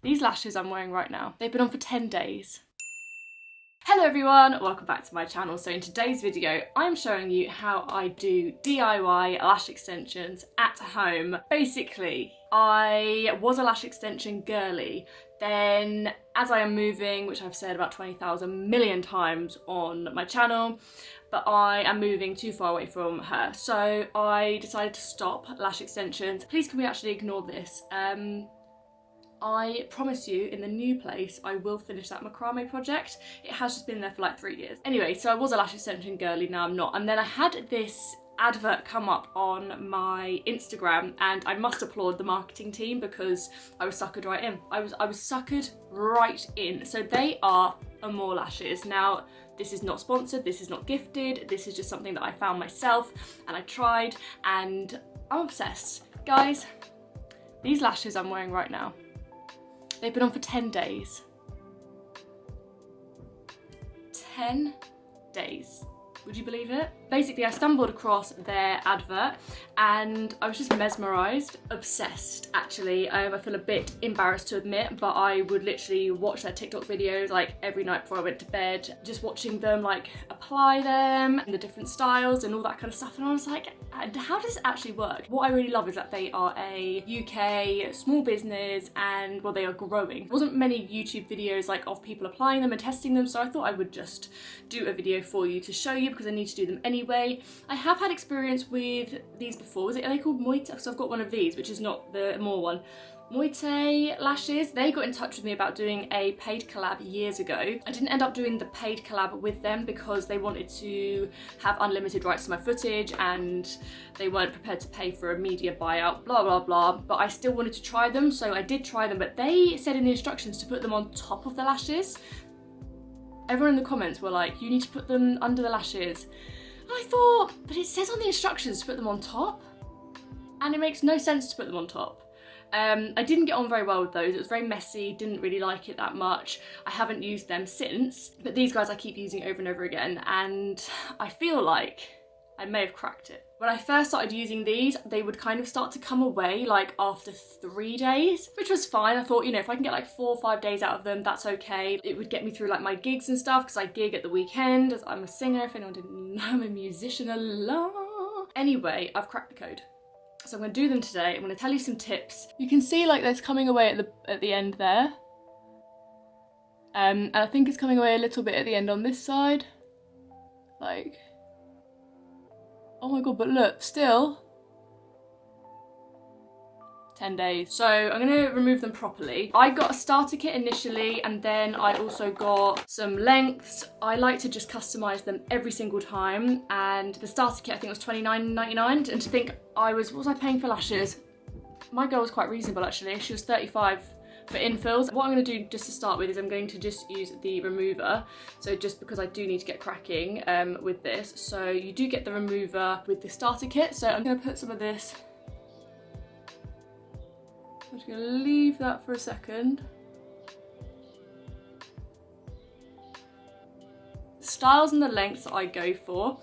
These lashes I'm wearing right now, they've been on for 10 days. Hello everyone, welcome back to my channel. So in today's video, I'm showing you how I do DIY lash extensions at home. Basically, I was a lash extension girly. Then as I am moving, which I've said about 20,000 million times on my channel, but I am moving too far away from her. So I decided to stop lash extensions. Please can we actually ignore this? I promise you, in the new place, I will finish that macrame project. It has just been there for like 3 years. Anyway, so I was a lash extension girly, now I'm not. And then I had this advert come up on my Instagram, and I must applaud the marketing team because I was suckered right in. I was suckered right in. So they are Amor Lashes. Now, this is not sponsored, this is not gifted, this is just something that I found myself and I tried, and I'm obsessed. Guys, these lashes I'm wearing right now, they've been on for 10 days. 10 days. Would you believe it? Basically, I stumbled across their advert and I was just mesmerised, obsessed actually. I feel a bit embarrassed to admit, but I would literally watch their TikTok videos like every night before I went to bed, just watching them like apply them, and the different styles and all that kind of stuff. And I was like, how does it actually work? What I really love is that they are a UK small business and, well, they are growing. There wasn't many YouTube videos like of people applying them and testing them, so I thought I would just do a video for you to show you because I need to do them anyway. I have had experience with these before. Are they called Moite? Because I've got one of these, which is not the Amor one. Moite Lashes, they got in touch with me about doing a paid collab years ago. I didn't end up doing the paid collab with them because they wanted to have unlimited rights to my footage and they weren't prepared to pay for a media buyout, blah blah blah, but I still wanted to try them, so I did try them, but they said in the instructions to put them on top of the lashes. Everyone in the comments were like, you need to put them under the lashes. And I thought, but it says on the instructions to put them on top, and it makes no sense to put them on top. I didn't get on very well with those. It was very messy, didn't really like it that much. I haven't used them since, but these guys I keep using over and over again, and I feel like I may have cracked it. When I first started using these, they would kind of start to come away like after 3 days, which was fine. I thought, you know, if I can get like 4 or 5 days out of them, that's okay. It would get me through like my gigs and stuff, because I gig at the weekend, as I'm a singer, if anyone didn't know, I'm a musician a lot. Anyway, I've cracked the code. So I'm going to do them today. I'm going to tell you some tips. You can see like there's coming away at the end there. And I think it's coming away a little bit at the end on this side. Like, oh my god, but look, still 10 days. So I'm gonna remove them properly. I got a starter kit initially, and then I also got some lengths. I like to just customize them every single time, and the starter kit I think was $29.99. And to think what was I paying for lashes? My girl was quite reasonable actually. She was $35 for infills. What I'm going to do just to start with is I'm going to just use the remover, so just because I do need to get cracking with this. So you do get the remover with the starter kit, so I'm going to put some of this. I'm just going to leave that for a second. The styles and the lengths that I go for,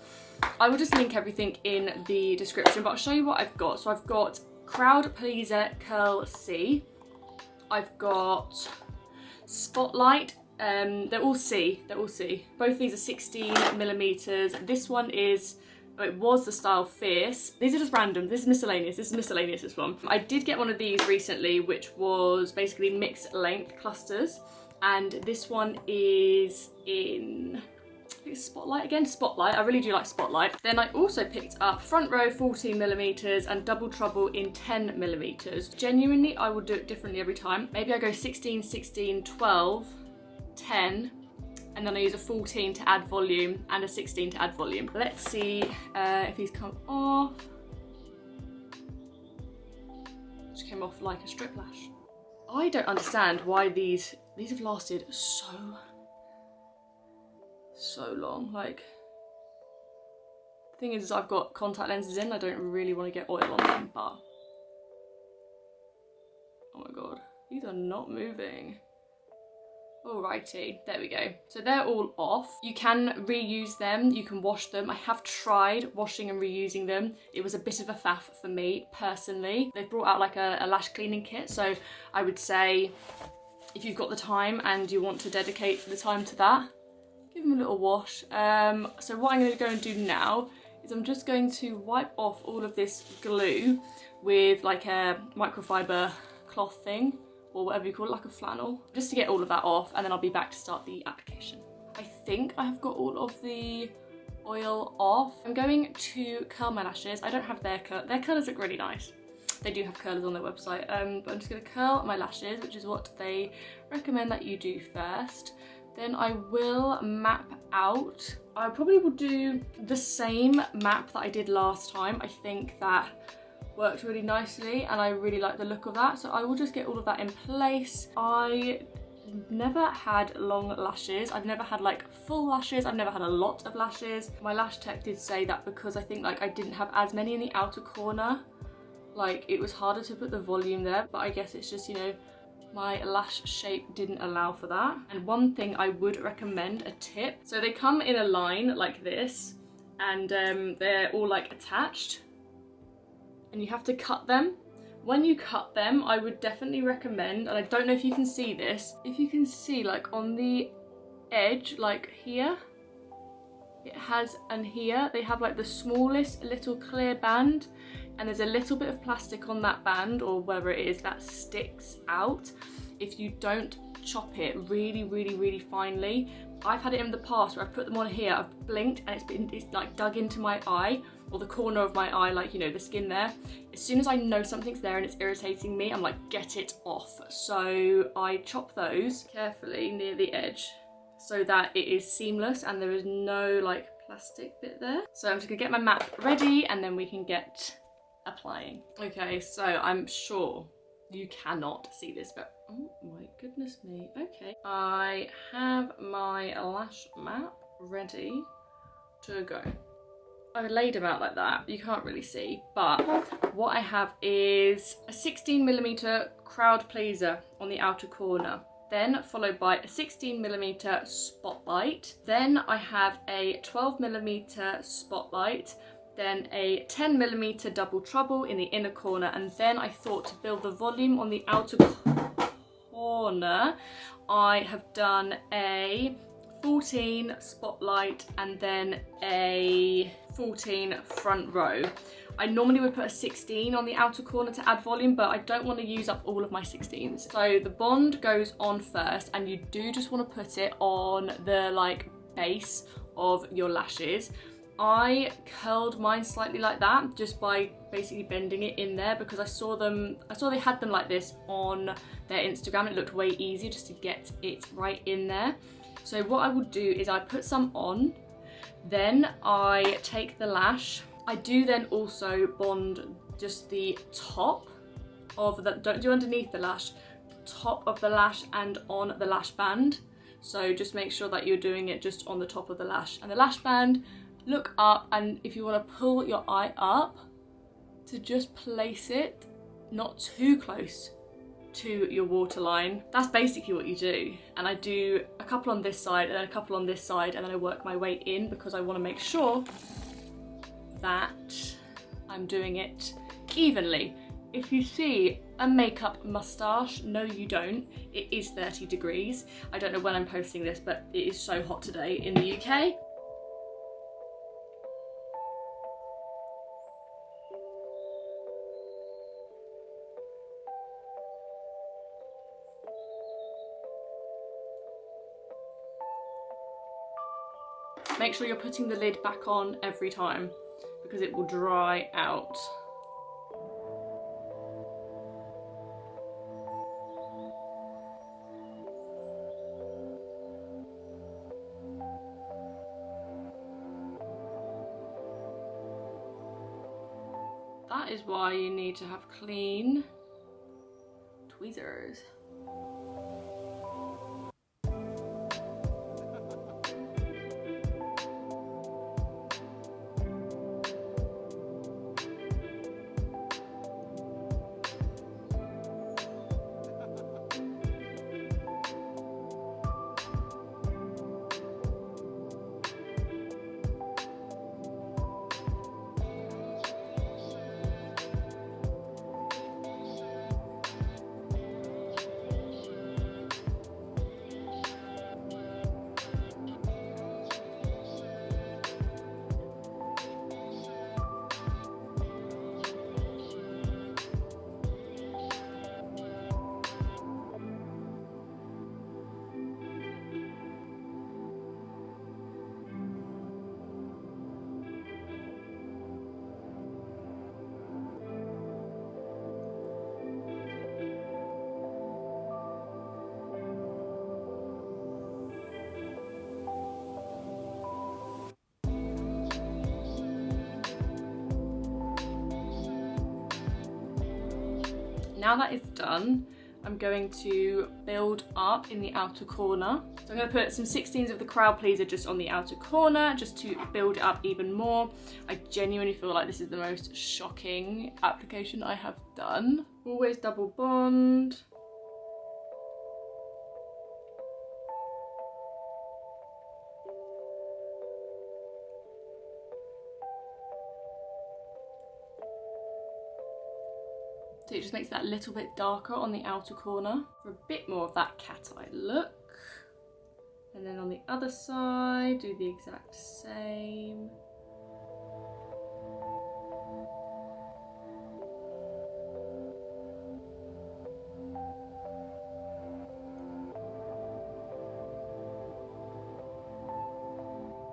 I will just link everything in the description, but I'll show you what I've got. So I've got Crowd Pleaser Curl C. I've got Spotlight, they're all C. Both these are 16 millimeters. This one is, it was the style Fierce. These are just random, this is miscellaneous, this one. I did get one of these recently, which was basically mixed length clusters. And this one is in, I think it's Spotlight again, Spotlight. I really do like Spotlight. Then I also picked up Front Row 14 millimeters and Double Trouble in 10 millimeters. Genuinely, I will do it differently every time. Maybe I go 16, 16, 12, 10, and then I use a 14 to add volume and a 16 to add volume. Let's see if these come off. Just came off like a strip lash. I don't understand why these have lasted so long. Like, the thing is I've got contact lenses in, I don't really want to get oil on them, but oh my god, these are not moving. Alrighty, there we go. So they're all off. You can reuse them, you can wash them. I have tried washing and reusing them. It was a bit of a faff for me, personally. They've brought out like a lash cleaning kit, so I would say if you've got the time and you want to dedicate the time to that, give them a little wash. So what I'm going to go and do now is I'm just going to wipe off all of this glue with like a microfiber cloth thing, or whatever you call it, like a flannel, just to get all of that off, and then I'll be back to start the application. I think I have got all of the oil off. I'm going to curl my lashes. I don't have their curlers look really nice. They do have curlers on their website, but I'm just going to curl my lashes, which is what they recommend that you do first. Then I will map out. I probably will do the same map that I did last time. I think that worked really nicely and I really like the look of that. So I will just get all of that in place. I never had long lashes. I've never had like full lashes. I've never had a lot of lashes. My lash tech did say that because I think like I didn't have as many in the outer corner, like it was harder to put the volume there, but I guess it's just, you know, my lash shape didn't allow for that. And one thing I would recommend, a tip, so they come in a line like this and they're all like attached and you have to cut them. When you cut them, I would definitely recommend, and I don't know if you can see this, if you can see like on the edge, like here, it has, and here, they have like the smallest little clear band, and there's a little bit of plastic on that band, or wherever it is, that sticks out if you don't chop it really, really, really finely. I've had it in the past where I've put them on here, I've blinked, and it's like dug into my eye, or the corner of my eye, like, you know, the skin there. As soon as I know something's there and it's irritating me, I'm like, get it off. So I chop those carefully near the edge so that it is seamless and there is no like plastic bit there. So I'm just gonna get my map ready and then we can get applying. Okay, so I'm sure you cannot see this, but oh my goodness me. Okay, I have my lash map ready to go. I laid them out like that, you can't really see, but what I have is a 16mm crowd pleaser on the outer corner, then followed by a 16mm spotlight, then I have a 12mm spotlight, then a 10mm double trouble in the inner corner, and then I thought to build the volume on the outer corner, I have done a 14 spotlight and then a 14 front row. I normally would put a 16 on the outer corner to add volume, but I don't want to use up all of my 16s. So the bond goes on first, and you do just want to put it on the like base of your lashes. I curled mine slightly like that just by basically bending it in there, because I saw they had them like this on their Instagram. It looked way easier just to get it right in there. So what I would do is I put some on, then I take the lash. I do then also bond just the top of the, don't do underneath the lash, the top of the lash and on the lash band. So just make sure that you're doing it just on the top of the lash and the lash band. Look up, and if you want to pull your eye up, to just place it not too close to your waterline. That's basically what you do. And I do a couple on this side and then a couple on this side, and then I work my way in because I want to make sure that I'm doing it evenly. If you see a makeup moustache, no you don't, it is 30 degrees. I don't know when I'm posting this, but it is so hot today in the UK. Make sure you're putting the lid back on every time because it will dry out. That is why you need to have clean tweezers. now that it's done, I'm going to build up in the outer corner. So I'm going to put some 16s of the Crowd Pleaser just on the outer corner, just to build it up even more. I genuinely feel like this is the most shocking application I have done. Always double bond. So it just makes that a little bit darker on the outer corner for a bit more of that cat eye look. And then on the other side, do the exact same.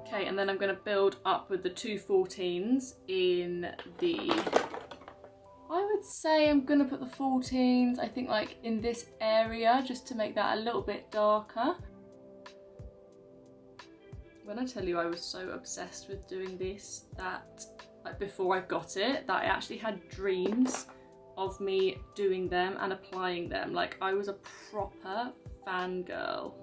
Okay, and then I'm going to build up with the two 14s in the... I would say I'm going to put the 14s, I think like in this area, just to make that a little bit darker. When I tell you I was so obsessed with doing this that like before I got it, that I actually had dreams of me doing them and applying them. Like I was a proper fangirl.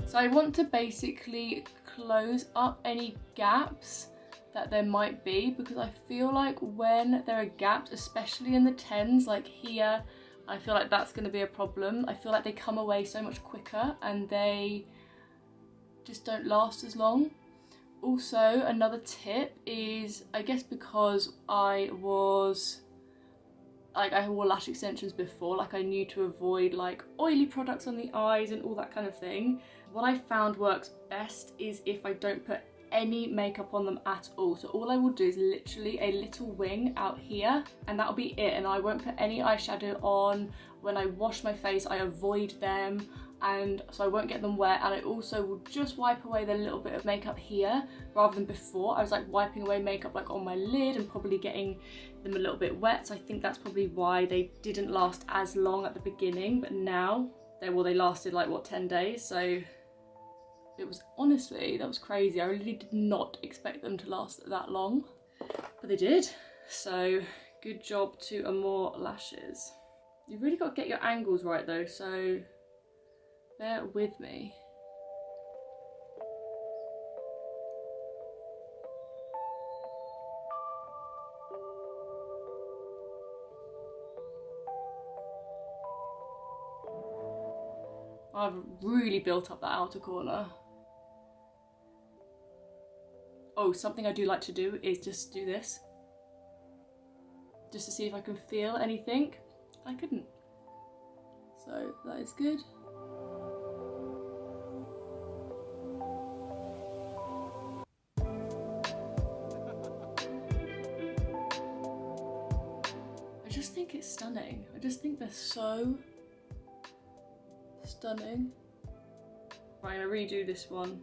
So I want to basically close up any gaps that there might be, because I feel like when there are gaps, especially in the 10s, like here, I feel like that's going to be a problem. I feel like they come away so much quicker and they just don't last as long. Also, another tip is, I guess because I wore lash extensions before, like I knew to avoid like oily products on the eyes and all that kind of thing. What I found works best is if I don't put any makeup on them at all. So all I will do is literally a little wing out here and that'll be it, and I won't put any eyeshadow on. When I wash my face, I avoid them, and so I won't get them wet, and I also will just wipe away the little bit of makeup here rather than before. I was like wiping away makeup like on my lid and probably getting them a little bit wet, so I think that's probably why they didn't last as long at the beginning, but now they lasted like what, 10 days, so it was honestly, that was crazy. I really did not expect them to last that long, but they did. So good job to Amor Lashes. You've really got to get your angles right though, so bear with me. I've really built up that outer corner. Oh, something I do like to do is just do this. Just to see if I can feel anything. I couldn't. So that is good. I just think it's stunning. I just think they're so stunning. Right, I'm gonna redo this one.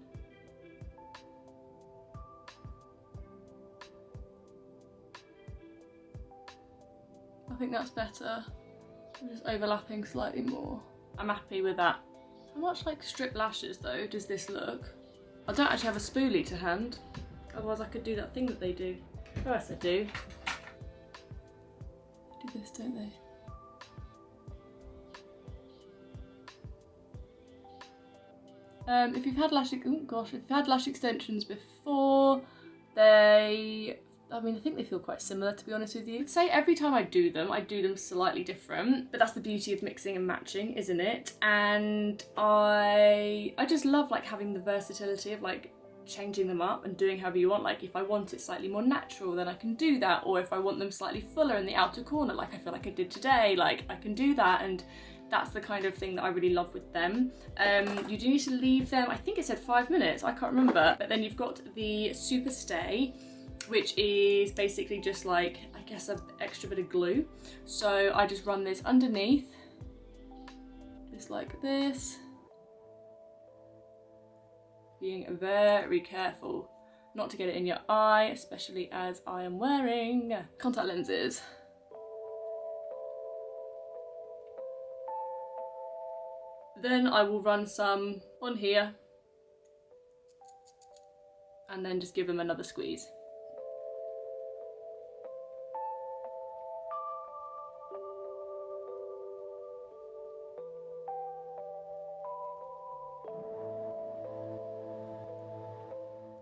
I think that's better. I'm just overlapping slightly more. I'm happy with that. How much like strip lashes though does this look? I don't actually have a spoolie to hand, otherwise I could do that thing that they do. Oh yes I do. They do this, don't they? If you've had lash, if you've had lash extensions before, I think they feel quite similar, to be honest with you. I'd say every time I do them slightly different, but that's the beauty of mixing and matching, isn't it? And I just love like having the versatility of like changing them up and doing however you want. Like if I want it slightly more natural, then I can do that, or if I want them slightly fuller in the outer corner, like I feel like I did today, like I can do that, and that's the kind of thing that I really love with them. You do need to leave them, I think it said 5 minutes, I can't remember, but then you've got the Super Stay, which is basically just like, I guess, an extra bit of glue. So I just run this underneath, just like this, being very careful not to get it in your eye, especially as I am wearing contact lenses. Then I will run some on here. and then just give them another squeeze.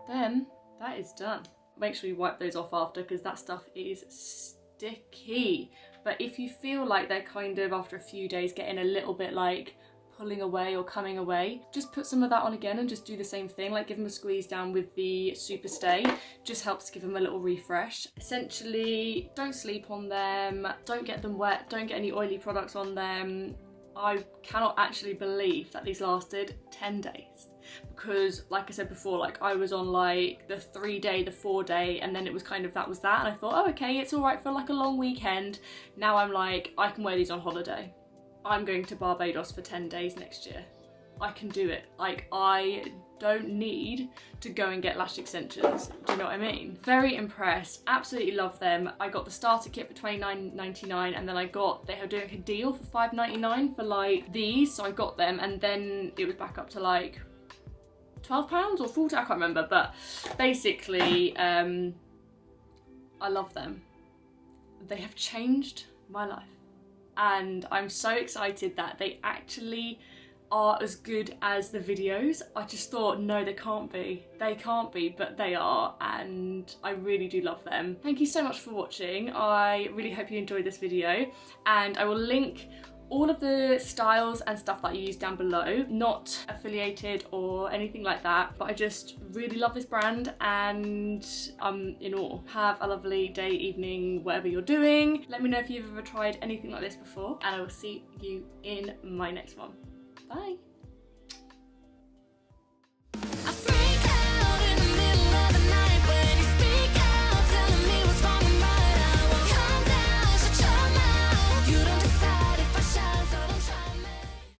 Then that is done. Make sure you wipe those off after, because that stuff is sticky. But if you feel like they're kind of, after a few days, getting a little bit like pulling away or coming away, just put some of that on again and just do the same thing, like give them a squeeze down with the Super Stay. Just helps give them a little refresh. Essentially, don't sleep on them, don't get them wet, don't get any oily products on them. I cannot actually believe that these lasted 10 days. Because like I said before, like I was on like the 3-day, the 4-day, and then it was kind of that was that, and I thought, oh okay, it's all right for like a long weekend. Now I'm like, I can wear these on holiday. I'm going to Barbados for 10 days next year. I can do it. Like, I don't need to go and get lash extensions. Do you know what I mean? Very impressed. Absolutely love them. I got the starter kit for $29.99, and then they were doing a deal for $5.99 for like these, so I got them, and then it was back up to like £12 or 40, I can't remember, but basically I love them. They have changed my life, and I'm so excited that they actually are as good as the videos. I just thought, no, they can't be, but they are, and I really do love them. Thank you so much for watching. I really hope you enjoyed this video, and I will link all of the styles and stuff that I use down below. Not affiliated or anything like that, but I just really love this brand and I'm in awe. Have a lovely day, evening, whatever you're doing. Let me know if you've ever tried anything like this before, and I will see you in my next one. Bye.